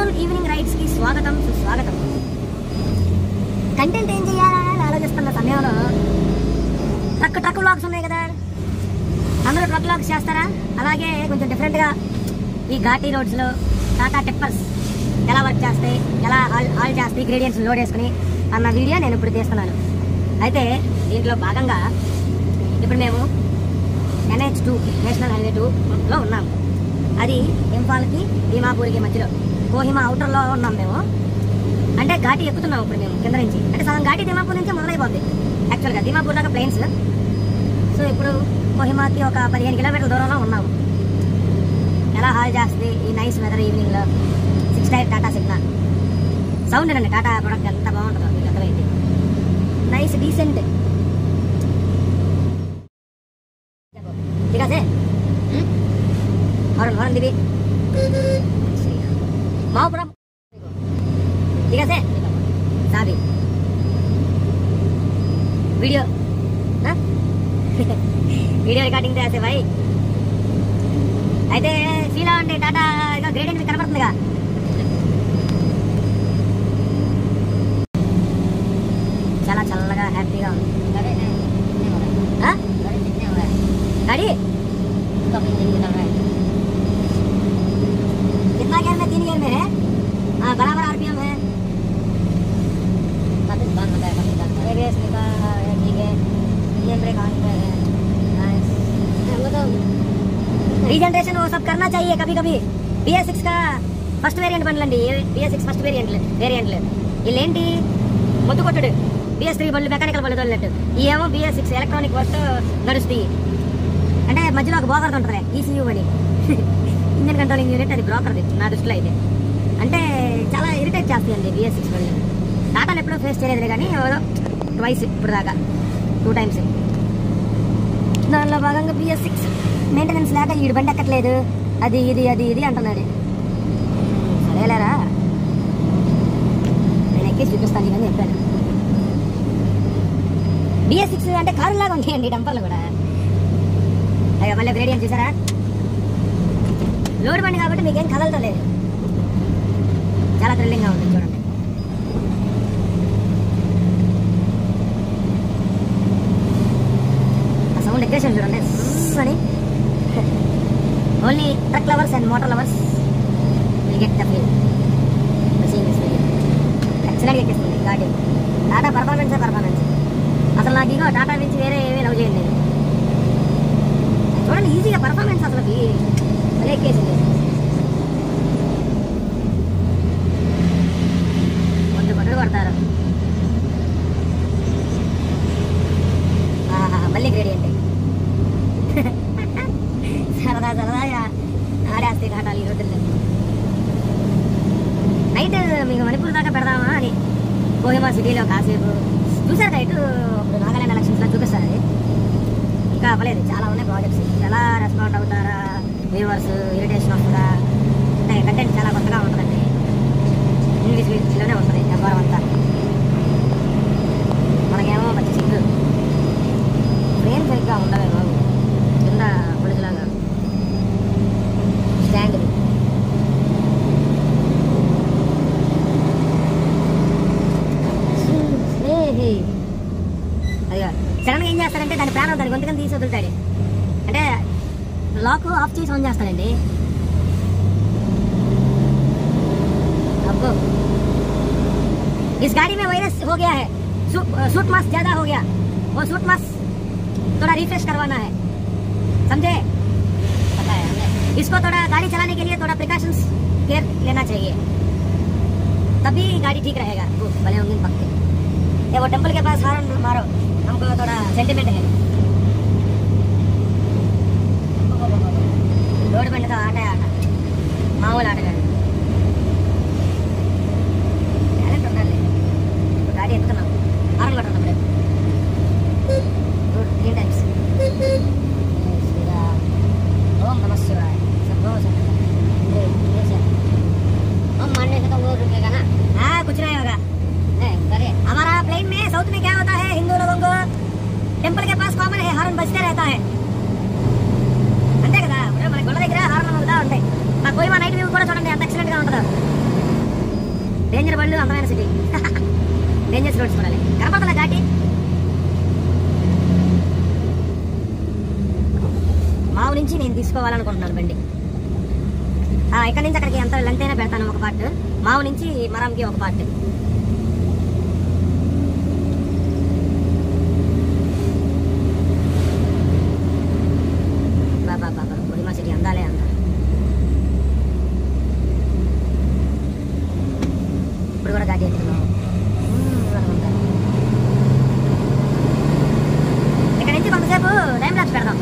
All evening rides కి స్వాగతం సుస్వాగతం. కంటెంట్ ఏం చేయాలా అని ఆలోచిస్తున్న సమయంలో ట్రక్ వ్లాగ్స్ ఉన్నాయి కదా, అందరూ ట్రక్ వ్లాగ్స్ చేస్తారా? అలాగే కొంచెం డిఫరెంట్గా ఈ ఘాటీ రోడ్స్లో టాటా టిప్పర్స్ ఎలా వర్క్ చేస్తాయి, ఎలా హాల్ చేస్తాయి, గ్రేడియంట్స్ లోడ్ వేసుకుని అన్న వీడియో నేను ఇప్పుడు తీస్తున్నాను. అయితే దీంట్లో భాగంగా ఇప్పుడు మేము NH2 నేషనల్ హైవే 2లో ఉన్నాము. అది ఇంఫాల్కి దీమాపూర్కి మధ్యలో కోహిమా అవుటర్లో ఉన్నాం మేము. అంటే ఘాటీ ఎక్కుతున్నాం ఇప్పుడు మేము కింద నుంచి. అంటే సగం ఘాటీ దీమాపూర్ నుంచే మొదలైపోద్ది యాక్చువల్గా. దీమాపూర్ దాకా ప్లేన్స్. సో ఇప్పుడు కోహిమాకి ఒక 15 కిలోమీటర్ల దూరంలో ఉన్నాము. ఎలా హాల్ చేస్తుంది ఈ nice weather ఈవినింగ్లో. 6 tyre Tata Cigna sound అండి. టాటా ప్రొడక్ట్ ఎంత బాగుంటుందో మీకు అర్థమైంది. Nice decent. ठीक है हॉर्न हॉर्न दीदी माओ पूरा ठीक है साबी वीडियो ना वीडियो रिकॉर्डिंग थे ऐसे भाई అయితే ఫీల్ అవ్వండి. టాటా ఇక గ్రేడియంట్ మీకు కనపడుతుందిగా. చాలా చల్లగా హ్యాపీగా ఉంది गाड़ी कितना गियर में? 3 गियर में है। हाँ बराबर RPM है। रीजनरेशन वो सब करना चाहिए कभी कभी. BS6 का ఫస్ట్ వేరియంట్ బండ్లండి. BS6 ఫస్ట్ వేరియంట్లు వీళ్ళేంటి మొద్దు కొట్టుడు. BS3 బండ్లు మెకానికల్ బండ్లు తోలినట్టు, ఈ ఏమో BS6 ఎలక్ట్రానిక్ వర్క్ నడుస్తాయి. అంటే మధ్యలో ఒక బ్రోకర్ ఉంటుంది ECU అని, ఇంజన్ కంట్రోలింగ్ యూనిట్. అది బ్రోకర్ది నా దృష్టిలో అయితే. అంటే చాలా ఇరిటేట్ చేస్తాయండి BS6 బండ్లు. టాటాలు ఎప్పుడూ ఫేస్ చేయలేదు కానీ ట్వైస్ ఇప్పుడు దాకా 2 టైమ్స్. దానిలో భాగంగా BS6 మెయింటెనెన్స్ లేక ఈ బండి ఎక్కట్లేదు, అది ఇది అంటున్నాడు. సరేలేరా నేను ఎక్కేసి చూపిస్తాను ఇవన్నీ చెప్పాను. BS6 అంటే కారులాగా ఉంటాయండి డంపర్లు కూడా. అయ్యో మళ్ళీ గ్రేడియంట్ చూసారా? లోడ్ బండి కాబట్టి మీకేం కదలతో లేదు. చాలా థ్రిల్లింగ్గా ఉంటుంది చూడండి. ఆ సౌండ్ ఎక్వేషన్ చూడండి అని. Only truck lovers and motor lovers will get the feel. ఎక్సలెంట్గా ఎక్కిస్తుంది గాడి. టాటా పర్ఫార్మెన్స్. అసలు నాకు ఇగో టాటా నుంచి వేరే ఏమీ లవ్ చేయండి నేను. చూడండి ఈజీగా పర్ఫార్మెన్స్ అసలు అదే ఎక్కేసింది. కొట్టుడు కొడతారు. మళ్ళీ గ్రేడియంట్ సరదాగా ఆడేస్తాయి టాటాలు ఈ రోడ్డుల్లో. నైట్ మీకు మణిపూర్ దాకా పెడదామా అని కోహిమా సిటీలో కాసేపు చూసారు. నైట్ ఇప్పుడు నాగాలాండ్ ఎలక్షన్స్లో చూపిస్తారు. అది ఇంకా అవ్వలేదు. చాలా ఉన్నాయి ప్రాజెక్ట్స్. ఎలా రెస్పాండ్ అవుతారా వ్యూవర్స్, ఇరిటేషన్ వస్తుందా అంటే కంటెంట్ చాలా కొత్తగా ఉంటుందండి. ఇంగ్లీష్ వీడియోలోనే వస్తుంది వ్యవహారం అంతా. మనకేమో మంచి సిగ్గు బ్రెయిన్ సరిగ్గా ఉండవే బాబు. కింద పొడుగులాగా స్టాండ్. అదిగా సడన్గా ఏం చేస్తారంటే దాని ప్రాణం దాని గొంతుకని తీసి వదులుతాడు. అంటే లాక్ ఆఫ్ చేసి ఆన్ చేస్తాడండి. అబ్బో इस गाड़ी में वायरस हो गया है, सूट मास्क ज्यादा हो गया, वो सूट मास्क थोड़ा रिफ्रेश करवाना है, समझे? पता है हमें. इसको थोड़ा गाड़ी चलाने के लिए थोड़ा प्रिकॉशंस केयर लेना चाहिए, तभी गाड़ी ठीक रहेगा. भले होंगे पक्के. ये वो टेंपल के पास हॉर्न मारो, हमको थोड़ा सेंटिमेंट है. रोड బండి తో ఆట మామూలు ఆట కాదు. టాలెంట్ ఉండాలి. ఇప్పుడు గాడి ఎక్కుతున్నాం, హార్న్ కొట్టడం రేపు 3 టైమ్స్. ओम नमः शिवाय. हम मानने से तो वो रुकेगा ना. हाँ कुछ नहीं होगा. हमारा प्लेन में साउथ में क्या होता है, हिंदू लोगों को टेंपल के पास कॉमन है, हॉर्न बजते रहता है. అంతే కదా. మన గొల్ల దగ్గర హార్న్ అవుతా ఉంటాయి. మా కోహిమా నైట్ వ్యూ కూడా చూడండి ఎంత ఎక్సలెంట్ గా ఉంటుందో. డేంజర్ బళ్ళు, అందమైన సిటీ. డేంజర్స్ రోడ్స్ చూడాలి. కనపడుతుందా ఘాటి? మావు నుంచి నేను తీసుకోవాలనుకుంటున్నాను బండి. ఇక్కడి నుంచి అక్కడికి ఎంత లెంత్ అయినా పెడతాను ఒక పార్ట్. మావు నుంచి మరంకి ఒక పార్ట్. బాబా బాబా కొహిమా సిటీ అందాలే అందా. ఇప్పుడు కూడా ఘాటి ఎక్కుతున్నాం. ఇక్కడ నుంచి కొంతసేపు టైం లాప్స్ పెడదాం.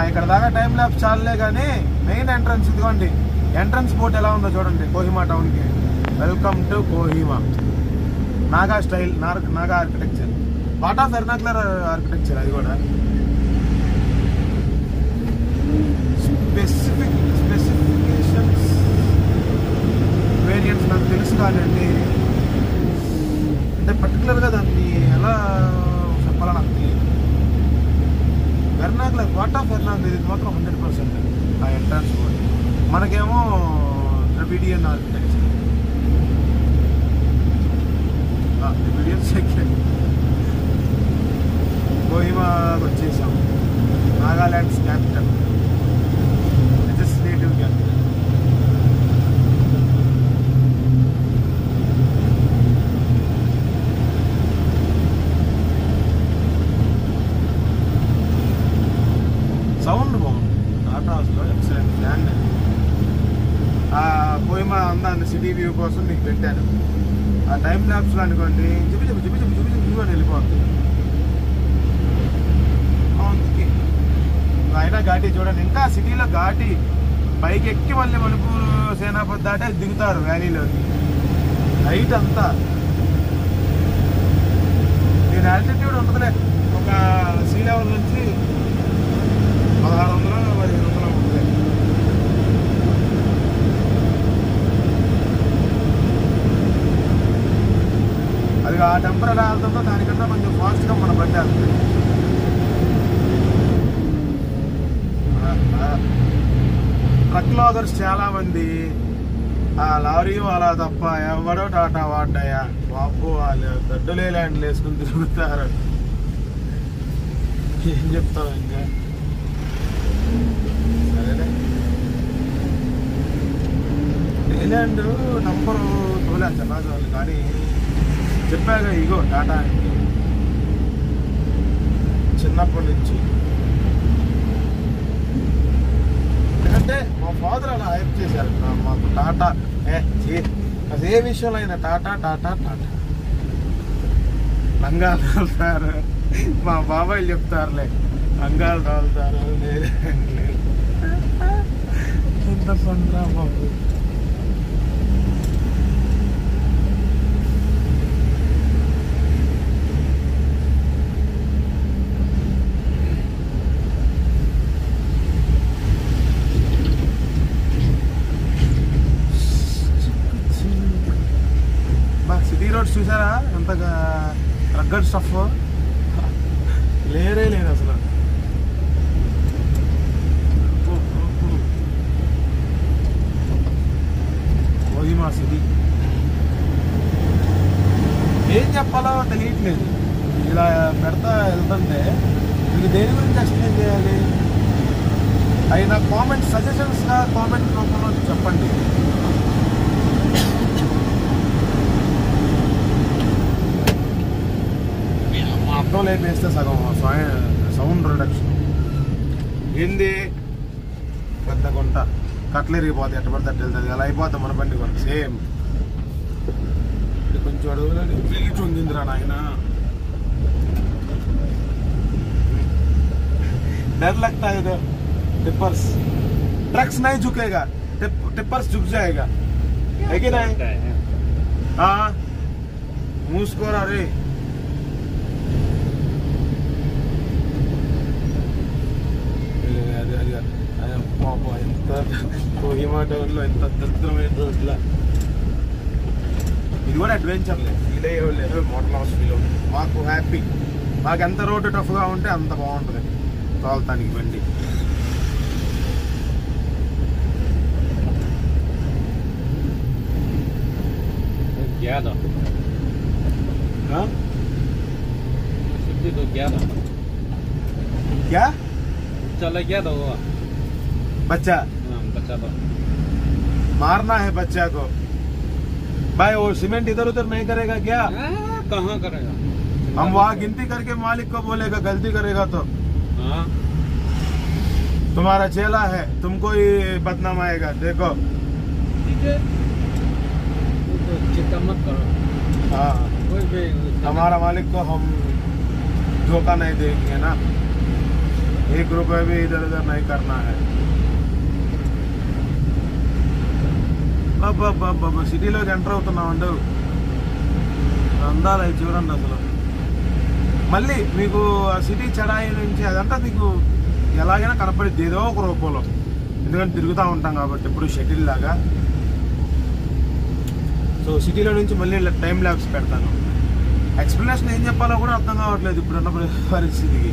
ఇక్కడ దాకా టైం ల్యాప్స్ చాలే కానీ మెయిన్ ఎంట్రన్స్ ఇదిగోండి. ఎంట్రన్స్ బోర్డ్ ఎలా ఉందో చూడండి. కోహిమా టౌన్కి welcome to Kohima. Naga style, Naga architecture, part of vernacular architecture. అది కూడా స్పెసిఫికేషన్స్ వేరియంట్స్ నాకు తెలుసు కాదండి. అంటే పర్టికులర్గా దాన్ని ఎలా చెప్పాలో నాకు తెలియదు. ఎర్నాకులర్, పార్ట్ ఆఫ్ ఎర్నాకులర్ ఇది మాత్రం 100% ఆ ఎంట్రన్స్ బోర్డ్. మనకేమో ద్రవిడియన్ ఆర్కిటెక్చర్, ద్రవిడియన్ సెక్షన్. కోహిమాకి వచ్చేసాం. నాగాలాండ్స్ క్యాపిటల్, లెజిస్లేటివ్ క్యాపిటల్. సౌండ్ బాగుంది. టాటాస్లో ఎక్సలెంట్ ల్యాండ్. కోహిమా అందాన్ని సిటీ వ్యూ కోసం మీకు పెట్టాను. ఆ టైం ల్యాప్స్లో అనుకోండి చూపి అని వెళ్ళిపోతుంది. అయినా ఘాటి చూడండి. ఇంకా సిటీలో ఘాటి పైకి ఎక్కి మళ్ళీ మణిపూర్ సేనాపతి దాటే దిగుతారు వ్యాలీలోకి. హైట్ అంతా దీని ఆల్టిట్యూడ్ ఉంటుందిలే. ఒక సీ లెవెల్ నుంచి 1600-1500 ఉంటుంది. అది ఆ టెంపర్ ఎలా వెళ్తుందో దానికన్నా కొంచెం ఫాస్ట్గా మన బండి వెళ్తుంది. ట్రక్ లాగర్స్ చాలా మంది. ఆ లారీ వాళ్ళ తప్ప ఎవడో టాటా వాడ్డాయా బాబు, వాళ్ళు దడ్డులే ల్యాండ్లు వేసుకుని తిరుగుతారు. ఏం చెప్తావు ఇంకా. సరేలే, లేలాండ్ నంబరు తోలే చెన్నాజు కానీ చెప్పాక ఇగో టాటా చిన్నప్పటి నుంచి. ఎందుకంటే మా ఫాదర్ అలా హైప్ చేశారు మాకు. టాటా అసలు ఏ విషయంలో అయినా టాటా టాటా టాటా. లంగాలు రాలుతారు, మా బాబాయిలు చెప్తారులే, లంగాలు రాలుతారు. ఎంత పండ్రా బాబు. సిటీ రోడ్స్ చూసారా ఎంత రగ్గడ్ స్టఫ్. లేరే లేదు అసలు. కోహిమా సిటీ ఏం చెప్పాలో తెలియట్లేదు. ఇలా పెడతా వెళ్తుంటే మీకు దేని గురించి ఎక్స్ప్లెయిన్ చేయాలి? అవి నాకు కామెంట్ సజెషన్స్గా కామెంట్ రూపంలో చెప్పండి. అర్థం లేని వేస్తే సగం సౌండ్ రిడక్షన్. ఏంది పెద్ద గుంట కట్లు ఇరిగిపోతాయి, ఎట్ట పడితే అట్ట వెళ్తుంది, అలా అయిపోతాం మన బండి కూడా సేమ్. కొంచెం అడుగులని రీచ్ ఉందిరా నాయన. डर लगता है इधर टिपर्स ट्रक्स नहीं झुकेगा, टिपर्स झुक जाएगा है कि नहीं? हाँ मूసుకోరా రే. అది పాప ఎంత కోహిమా టౌన్లో ఎంత అద్భుతమైన రోడ్ల. ఇది కూడా అడ్వెంచర్లే, ఫీల్ అయ్యేవాళ్ళు మోటార్ హౌస్ ఫీల్ అవుతుంది. మాకు హ్యాపీ, మాకు ఎంత రోడ్డు టఫ్గా ఉంటే అంత బాగుంటుంది తోలతానికి బండి. क्या चला गया था वो बच्चा? बच्चा तो मारना है बच्चा को भाई. वो सीमेंट इधर उधर नहीं करेगा क्या? कहाँ करेगा? हम वहाँ गिनती करके मालिक को बोलेगा, गलती करेगा तो हाँ तुम्हारा चेला है, तुमको ही बदनाम आएगा. देखो ठीक है, तो चिंता मत करो. हाँ कोई भी हमारा मालिक को हम धोखा नहीं देंगे ना, 1 रुपए भी इधर उधर नहीं करना है. బాబా సిటీలోకి ఎంటర్ అవుతున్నామండి. అందాలు అవి చూడండి అసలు. మళ్ళీ మీకు ఆ సిటీ చెడాయి నుంచి అదంతా మీకు ఎలాగైనా కనపడిద్ది ఏదో ఒక రూపంలో, ఎందుకంటే తిరుగుతూ ఉంటాం కాబట్టి ఎప్పుడు షటిల్ లాగా. సో సిటీలో నుంచి మళ్ళీ టైం ల్యాబ్స్ పెడతాను. ఎక్స్ప్లెనేషన్ ఏం చెప్పాలో కూడా అర్థం కావట్లేదు ఇప్పుడున్న పరిస్థితికి.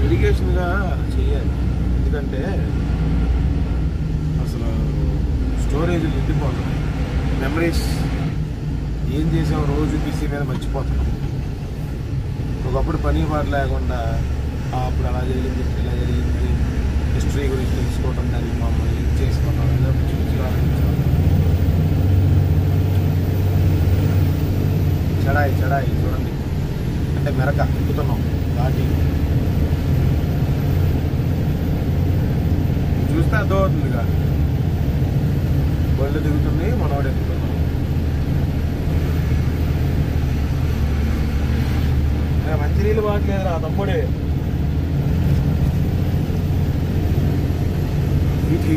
డెడికేషన్గా చేయాలి, ఎందుకంటే అసలు స్టోరేజ్ నిండిపోతుంది. మెమరీస్ ఏం చేసాం రోజు పీసీ మీద మర్చిపోతున్నాం. ఒకప్పుడు పని పాట లేకుండా అప్పుడు అలా జరిగింది ఇలా జరిగింది హిస్టరీ గురించి తెలుసుకోవడం, దాన్ని మమ్మల్ని చేసుకోవడం, ఏదో చడాయి చడాయి చూడండి, అంటే మెరక ఎక్కుతున్నాం దాటి చూస్తే అర్థమవుతుందిగా. బళ్ళు దిగుతున్నాయి, మనవాడు ఎక్కుతున్నాం. మంచినీళ్ళు బాగలేదురా తమ్ముడే.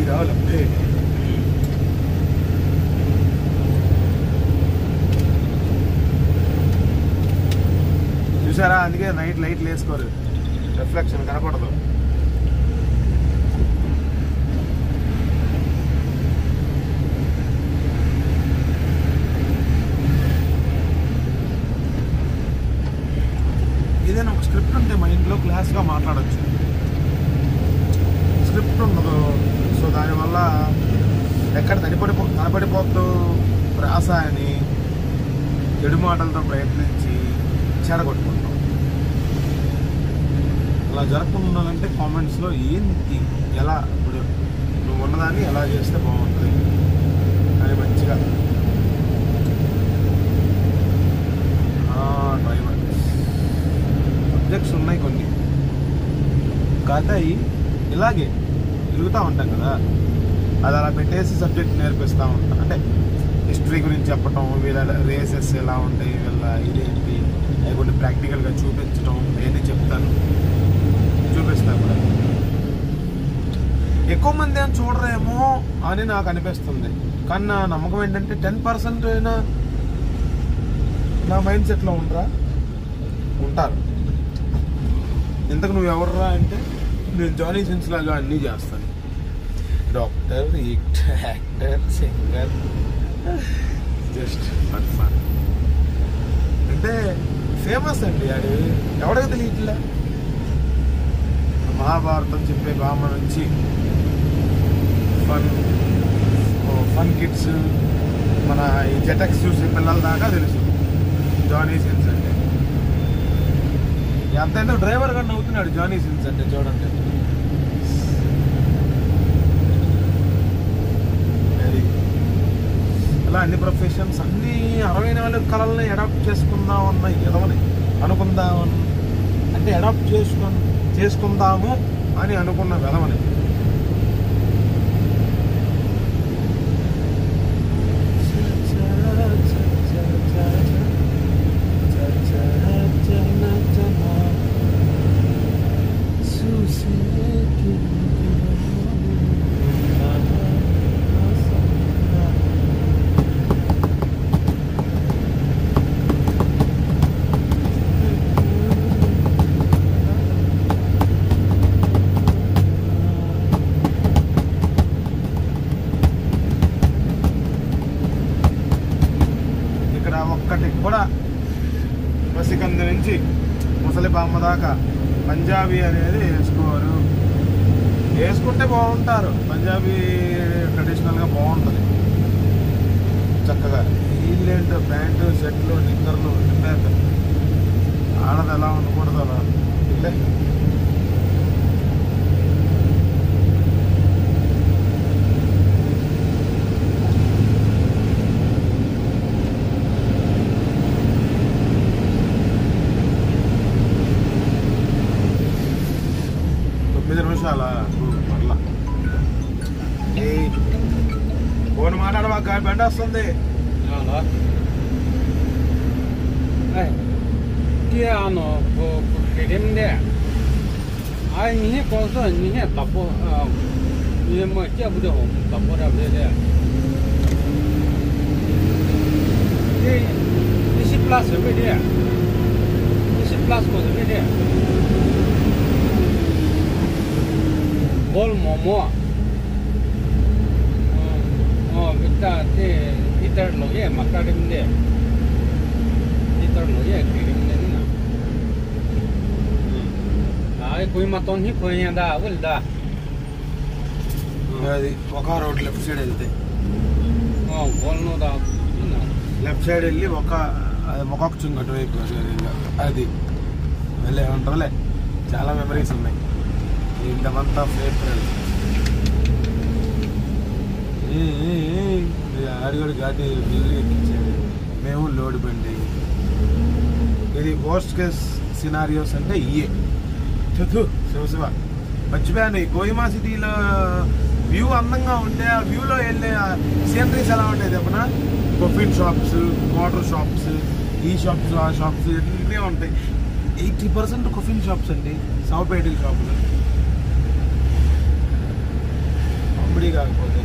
రావాలంటే చూసారా, అందుకే నైట్ లైట్లు వేసుకోరు, రిఫ్లెక్షన్ కనపడదు. ఏదైనా ఒక స్క్రిప్ట్ ఉంటే మైండ్లో క్లాస్గా మాట్లాడచ్చు. స్క్రిప్ట్ ఉండదు, సో దానివల్ల ఎక్కడ కనపడిపోతూ ప్రాస అని చెడు మాటలతో ప్రయత్నించి చెడగొట్టుకుంటాం. అలా జరగకుండా ఉండాలంటే కామెంట్స్లో ఏంటి ఎలా ఇప్పుడు నువ్వు ఉన్నదాన్ని ఎలా చేస్తే బాగుంటుంది అని మంచిగా డ్రైవర్ సబ్జెక్ట్స్ ఉన్నాయి కొన్ని, కాకపోతే ఇలాగే తిరుగుతూ ఉంటాం కదా, అది అలా పెట్టేసి సబ్జెక్ట్ నేర్పిస్తూ ఉంటాం. అంటే హిస్టరీ గురించి చెప్పటం, వీళ్ళ రేసెస్ ఎలా ఉంటాయి, వీళ్ళ ఇదేంటి, అవి కొన్ని ప్రాక్టికల్గా చూపించడం, నేనే చెప్తాను, చూపిస్తాను కూడా. ఎక్కువ మంది అని చూడరేమో అని నాకు అనిపిస్తుంది, కానీ నా నమ్మకం ఏంటంటే 10% అయినా నా మైండ్ సెట్లో ఉంటారు. ఇంతకు నువ్వు ఎవర్రా అంటే నేను జానీ సిన్స్ లాగా అన్నీ చేస్తాను, doctor, actor, singer, just fun. అంటే ఫేమస్ అండి, అది ఎవరికి తెలియట్లే. మహాభారతం చెప్పే బామ్మ నుంచి ఫన్ కిడ్స్, మన ఈ జెటెక్స్ చూసే పిల్లల దాకా తెలుసు జానీ సిన్స్ అంటే. ఎంతైనా డ్రైవర్ గా నవ్వుతున్నాడు జానీ సిన్స్ అంటే చూడండి. అలా అన్ని ప్రొఫెషన్స్ అన్ని 64 కళల్ని అడాప్ట్ చేసుకుందాం అన్న ఎదవని అనుకుందాం అంటే అడాప్ట్ చేసుకుందాము అని అనుకున్న వెదవని. ఒక్కటి కూడా పసికంది నుంచి ముసలి బామ్మ దాకా పంజాబీ అనేది వేసుకోరు. వేసుకుంటే బాగుంటారు, పంజాబీ ట్రెడిషనల్గా బాగుంటుంది చక్కగా. వీళ్ళేంటో ప్యాంటు షర్ట్లు నిక్కర్లు నింపేస్తారు. ఆడది ఎలా ఉండకూడదు అలా ఇల్లే. మరలా ఫోన్ మాట్లాడమా, బండి వస్తుంది. Bol momo, kita iter loye makarim de, iter loye kirim de na. Ay koi maton hi koi yanda awal da. అది ఒక రోడ్ లెఫ్ట్ సైడ్ వెళ్తే bol no da, left side వెళ్ళి అది మొక్క చుంగటు వైపు అది వెళ్ళే ఉంటారులే. చాలా మెమరీస్ ఉన్నాయి. In the month of April. ఆడిగోడు ఘాటి మ్యూజిక్ ఎక్కించాడు. మేము లోడ్ బండి. ఇది వర్స్ట్ కేస్ సినారియోస్ అంటే ఇయే. శివ మర్చిపోయాను. ఈ కోహిమా సిటీలో వ్యూ అందంగా ఉంటే ఆ వ్యూలో వెళ్ళే సీనరీస్ ఎలా ఉంటాయి చెప్పనా? కొఫిన్ షాప్స్, వాటర్ షాప్స్, ఈ షాప్స్ ఆ షాప్స్ ఇవన్నీ ఉంటాయి. 80% కొఫిన్ షాప్స్ అండి, సౌపేటల్ షాపులు. కాకపోతే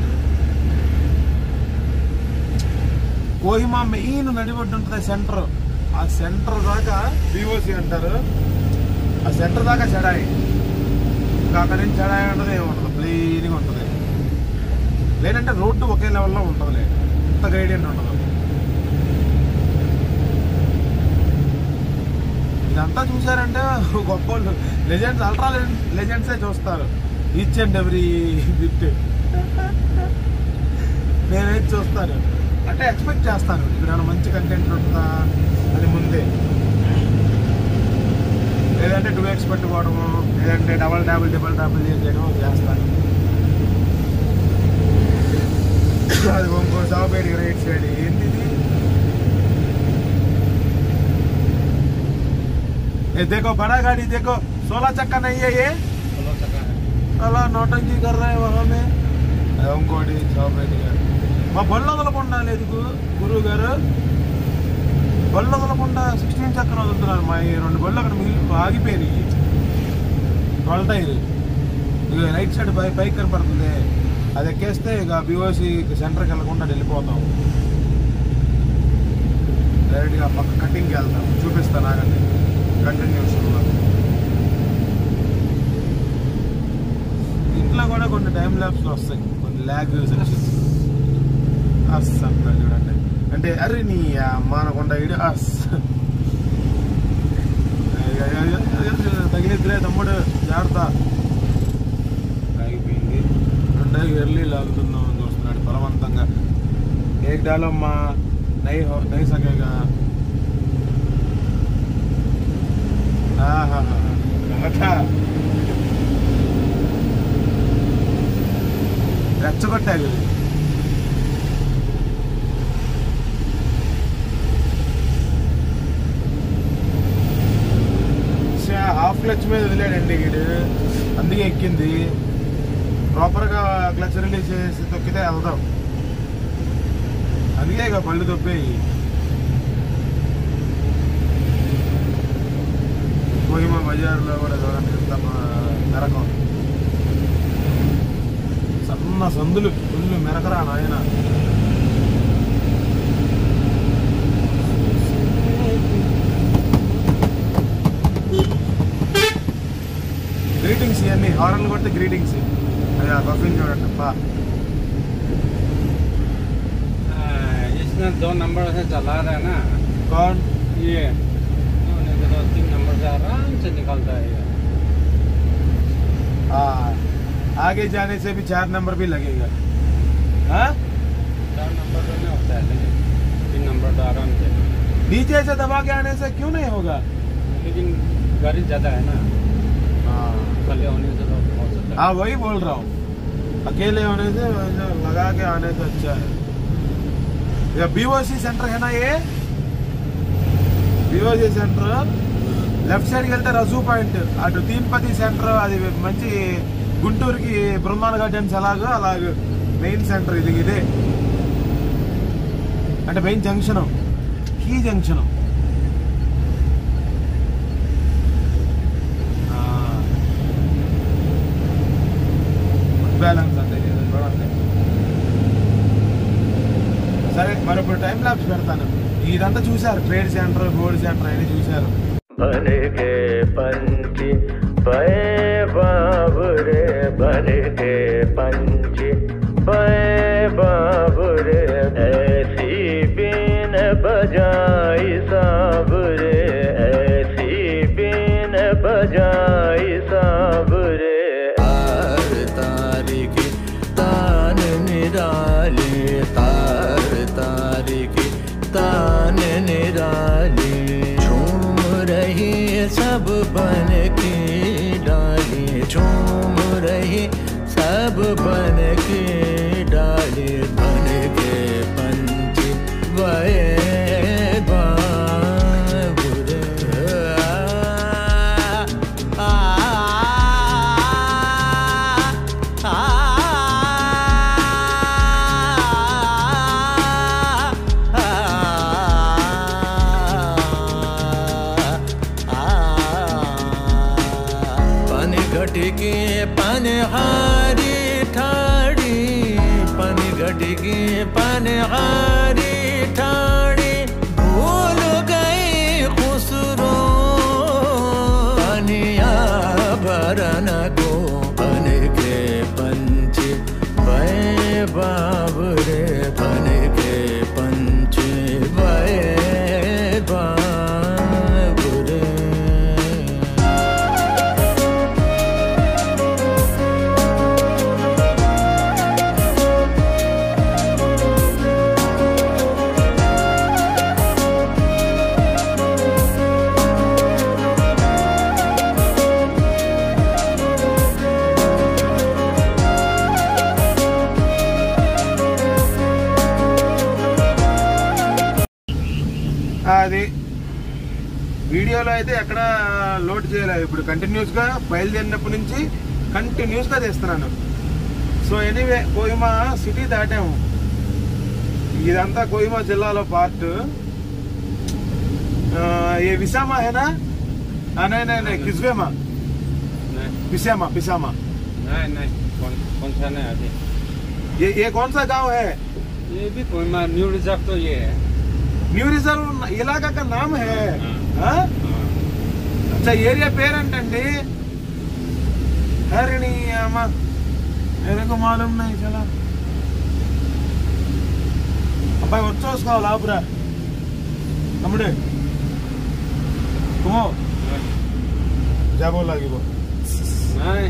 కోహిమా మెయిన్ నడిబొడ్డు ఉంటుంది సెంటర్. ఆ సెంటర్ దాకా BOC అంటారు. ఆ సెంటర్ దాకా చెడాయి. ఇంకా అక్కడి నుంచి చెడాయి ఉంటుంది, ఏముంటుంది, ప్లెయిన్గా ఉంటుంది. లేదంటే రోడ్డు ఒకే లెవెల్లో ఉంటుంది, ఇంత గ్రేడియంట్ ఉండదు. ఇదంతా చూసారంటే గొప్ప లెజెండ్స్, అల్ట్రా లెజెండ్సే చూస్తారు ఈచ్ అండ్ ఎవ్రీ బిట్. నేనేది చూస్తాను అంటే ఎక్స్పెక్ట్ చేస్తాను ఇక్కడ మంచి కంటెంట్ ఉంటుందా అని ముందే. లేదంటే 2x పెట్టుకోవడము, లేదంటే డబల్ ట్యాబుల్ చేయడము చేస్తాను. అది ఇంకో సాగుపేట రైట్ సైడ్ ఏంటి देखो बड़ा गाड़ी देखो 16 चक्का नहीं है ये, 16 चक्का है। अला नौटंकी कर रहे हैं वहाँ में. ఇంకోటి సాగుపేట మా బళ్ళు వదలకుండా లేదు గురువు గారు, బళ్ళు వదలకుండా 16 చక్రం వదులుతున్నారు. మా 2 బళ్ళు అక్కడ ఆగిపోయినాయి. 12 టైర్ ఇక రైట్ సైడ్ పైకి కనపడుతుంది. అది ఎక్కేస్తే ఇక BOC సెంటర్కి వెళ్ళకుండా వెళ్ళిపోతాం. డైరెక్ట్గా పక్క కటింగ్కి వెళ్తాం. చూపిస్తాను ఆగండి కంటిన్యూషన్లో. ఇంట్లో కూడా కొన్ని టైం ల్యాబ్స్లో వస్తాయి, కొన్ని ల్యాగ్ సెక్షన్స్. అంటారు చూడండి. అంటే అరే నీ మానకుండా ఇడు తగిలిద్దులే తమ్ముడు జాగ్రత్త. ఆగిపోయింది. 2 ఎర్లీ లాగుతున్నాం అని చూస్తున్నాడు బలవంతంగా. ఏక్ డాలో మా నై సకేగా. రెచ్చగొట్టారు. క్లచ్ మీద వదిలేడండి వీడు, అందుకే ఎక్కింది. ప్రాపర్గా క్లచ్ రిలీజ్ చేసి తొక్కితే వెళ్దాం, అందుకే ఇక పళ్ళు తొప్పేయి. కోహిమా బజార్లో కూడా చూడండి ఎంత మెరకం, సన్న సందులు ఫుల్ మెరకరా నాయన. గ్రీటింగ్స్ ఇవన్నీ హారన్లు కొడితే గ్రీటింగ్స్. అది ఆ బఫింగ్ చూడండి అప్ప. इसमें 2 नंबर से चला रहा है ना, कौन? ये नहीं तो 3 नंबर से आराम से निकलता है। हाँ, आगे जाने से भी 4 नंबर भी लगेगा। हाँ, 4 नंबर तो नहीं होता है, लेकिन 3 नंबर तो आराम से। नीचे से दबा के आने से क्यों नहीं होगा? लेकिन गाड़ी ज्यादा है ना, हाँ अकेले होने से तो हो सकता है। हाँ, वही बोल रहा हूँ, अकेले होने से लगा के आने से अच्छा है। ये बीओसी सेंटर है ना, ये बीओसी सेंटर లెఫ్ట్ సైడ్కి వెళ్తే రజూ పాయింట్, అటు తిరుపతి సెంటర్, అది మంచి గుంటూరుకి బృందావన గార్డెన్స్ అలాగో అలాగే మెయిన్ సెంటర్ ఇది. ఇదే అంటే main junction, key junction. Balance అంటే చూడండి. సరే, మరొక టైం ల్యాబ్స్ పెడతాను. ఇదంతా చూసారు, ట్రేడ్ సెంటర్, గోల్డ్ సెంటర్ అన్ని చూసారు. बन के पंछी बे बाबरे, बन के पंछी बे बाबरे, ऐसी बीन बजाई साबरे, ऐसी बीन बजाई साबरे। तार तारिकी तान निराली, तार तारिकी तान निराली, रही सब बन की डाली, झूम रही सब बन की डाली, बन के पंछी बे बाबरे। घटकी पनहारी ठाड़ी, पन घटकी पनहारी ठाड़ी, भूल गई खुसरो पनिया भरन को, बन के पंछी बे बाबरे, बन के पंछी बे बाबरे। అది వీడియోలో అయితే ఎక్కడ లోడ్ చేయలేదు. ఇప్పుడు కంటిన్యూస్గా బయలుదేరినప్పటి నుంచి కంటిన్యూస్గా చేస్తున్నాను. సో ఎనీవే, కోహిమా సిటీ దాటాము. ఇదంతా కోహిమా జిల్లాలో పార్ట్. ఏ విశామా హేనా? नहीं किस्वेमा, पिसामा, पिसामा। नहीं कौन सा नहीं अभी। ये कौन सा गांव है? ये भी कोहिमा न्यू रिजर्व तो ये है। न्यू रिजर्व इलाका का नाम है। हाँ? अच्छा, एरिया पेरेंटंडी हरिणी अम्मा, मेरे को मालूम नहीं चला। अब्बाई వచ్చేసుకోవాలి ఆపురా తమ్ముడు तुम जाबो लागिबो नहीं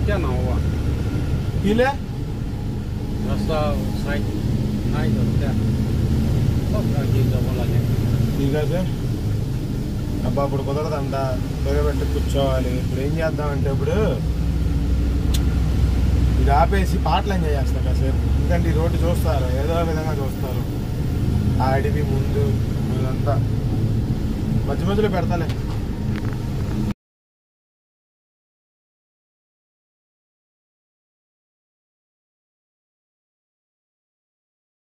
क्या ना हुआ इले रास्ता साइड नहीं तो क्या सब लगे जाबो लागे ठीक है అబ్బా ఇప్పుడు కుదరదంట పెట్టి కూర్చోవాలి ఇప్పుడు ఏం చేద్దామంటే ఇప్పుడు ఇది ఆపేసి పాటలు ఎంజాయ్ చేస్తాం కాసేపు ఎందుకంటే ఈ రోడ్డు చూస్తారు ఏదో విధంగా చూస్తారు ఆ అడవి ముందు ఇదంతా మధ్య మధ్యలో పెడతాలే